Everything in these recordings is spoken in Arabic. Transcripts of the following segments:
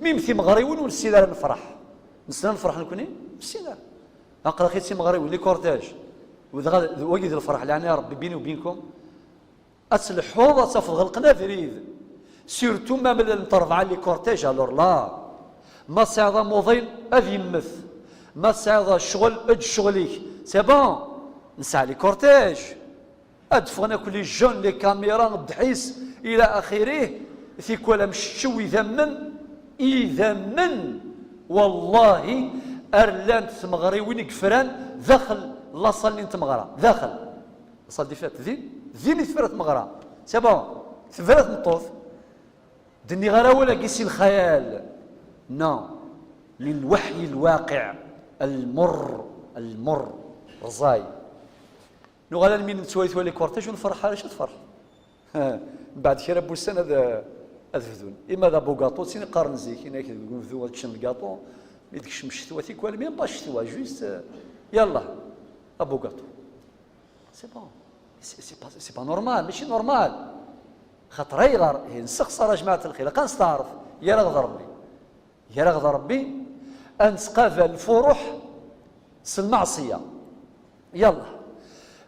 ميمثي مغريون ونسينا نفرح نسنا نفرح نكوني نسينا اقرا خيتي مغريون لي كورتاج وجد الفرح يعني يا ربي بيني وبينكم أتلحوظ تفضل القنافريد سيرتو ما من نطرف على لي كورتاج الور لا ما صعد موظين اذ يمث ما صعد الشغل اج شغليك سي بون نسعى لي كورتاج ادفغنا كل جون لي كاميرا الدحيس الى اخره في كل مشو اذا من والله ارلان تمغري وين كفران داخل لاصال اللي تمغرا داخل لاصال دي فات ذي ثفرت مغرا سي بون ثفرت مطوف دني غير ولا قيسي الخيال نو للوحي الواقع المر رزاي نو غالا من تسوي لي كورتاج ونفرح علاش تفرح بعد شي ربو السنه هذا الفذون اما ذا بوغاطو سين قارن زيك هناك يقول ذو تشن الكاطو ميدك الشمس ثواتي كوال ميم باش ثوا جوست يلا ابوغاطو سي بون سي با نورمال ماشي نورمال خاطر يغار نسخسر يا جماعه الخير كنستعرف يا رغد ربي انسقاف الفروح المعصيه يلا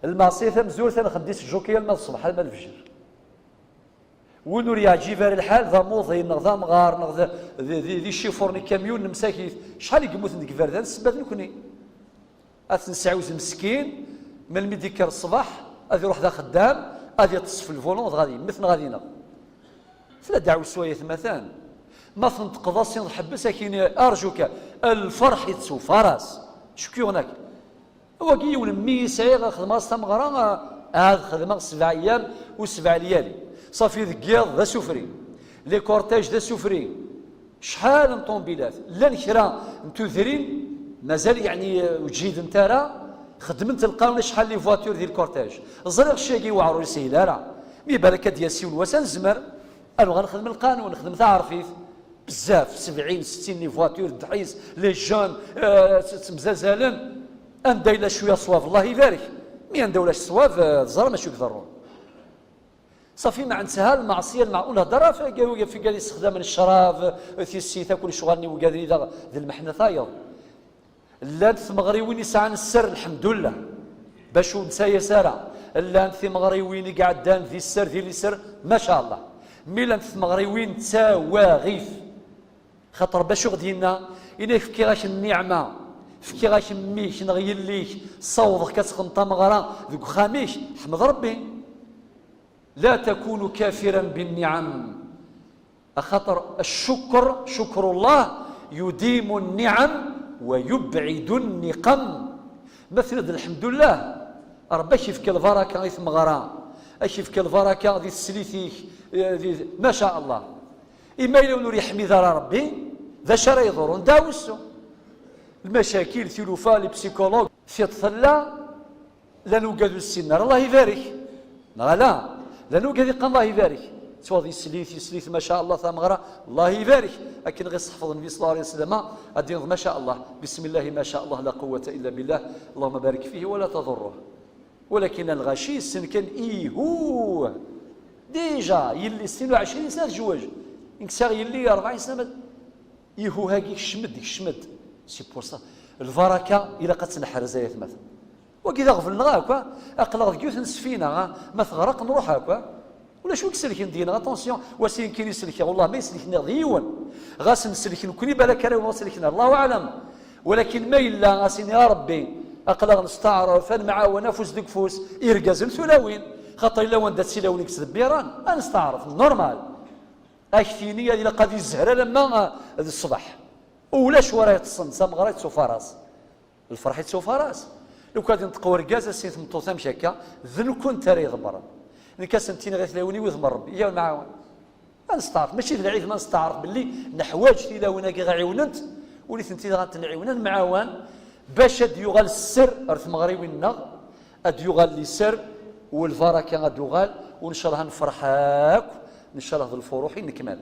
المعصيه ثمزور ثنخديس الجوكيه الماء الصبح الماء الفجر ونور يعجب الحال ذا موظي ذا مغار ذي شيفورني كاميون مساكيت شحال يقموت نديك فردان السبات نكوني نسعوز مسكين من الميديكال الصباح غادي يروح ذا خدام غادي يتصف الفولون غادي مثل غادينا فلا دعوة سوايا ثمثان ما تنتقضى سين الحبس كاين ارجوك الفرح يتسو فراس شكو هناك هو كي يولي مي سايغ خدمه استمغرا هاد خدمه 7 ايام و7 ليالي صافي ذكياض ذا سفري لي كورتاج ذا سفري شحال من طومبيلات لا نكرا نتوذرين مازال يعني وجيد نتارا خدمت القانون شحال لي فواتور ديال الكورتاج الزرق الشاقي واعرو يسهل راه مي بالك ديال سيول وسان زمر انا غنخدم القانون نخدم تاع عرفيف بزاف 70 60 لي فواتور دحيس لي جون مزازالن اندايلا شويه صواف الله يبارك مي ندولاش صواف الزرا ماشي يقدرون صافي ما عندها المعصيه المعقوله درا في قال استخدام الشراب في السيتا كل شغلني وقادرين ذا المحنه ثايض لا ثمغريوين يسعى السر الحمد لله باش نسايا ساره لا ثمغريوين قاعدان في السر ذي السر ما شاء الله ميلان ثمغريوين تساواغيف خاطر باش غدينا الا فكي غاش النعمه فكي غاش ميش نغير ليك صوضك كتخنط مغرا ذوك خاميش حمد ربي لا تكون كافرا بالنعم خاطر الشكر شكر الله يديم النعم ويبعد النقم مثل الحمد لله ربي يشفك البركه غيث مغرا يشفك البركه غيث السليثيك ما شاء الله اما الى نور يحمي ذا ربي ذا شرا يضر نداوسو المشاكل ثلوفا لي بسيكولوج في الثلا لا نوجد السنار الله يبارك لا نوجد الله يبارك سواء يسليث ما شاء الله ثمغرا الله يبارك لكن غير صحفظ النبي صلى الله عليه وسلم الدين ما شاء الله بسم الله ما شاء الله لا قوة إلا بالله اللهم بارك فيه ولا تضره ولكن الغشي السن كان هو ديجا يلي سن 20 سنة تزوج انكسار يلي 40 سنة يهو هاكي الشمد سي بور سا البركة إلا قد تنحر زي مثلا وكذا غفلنا هكا اقلق كيوث نسفينا ما تغرق نروح هكا ولا شو كسلكين دينا اتونسيون واسين كاين يسلك والله ما يسلكنا ديون غاس نسلكين كوني بالك راه وسلكنا الله اعلم ولكن ما الا غاسين يا ربي اقلق نستعرف مع نفوس ديك فوس يرقز ثلاوين خاطر الا وندات سلاوين كسب بيران نستعرف نورمال اكثينيه الى قضيه الزهره لما الصباح ولاش وراه يتصن سامغرا تسوف راس الفرح تسوف راس لو كان نتقور رقازه سيت مطوطه مش هكا ذن كنت راه يغبر نكاسنتين غير ثلاوني وذمر ربي يا معاون ما نستعرف ماشي في العيد ما نستعرف باللي نحواج ثلاونا كي غيعاوننت وليت انت غتنعاونن معاون باش اد يغال السر رث مغربينا اد يغال لي سر والبركه غاد يغال وان شاء الله نفرحاك ان شاء الله الفروح نكمل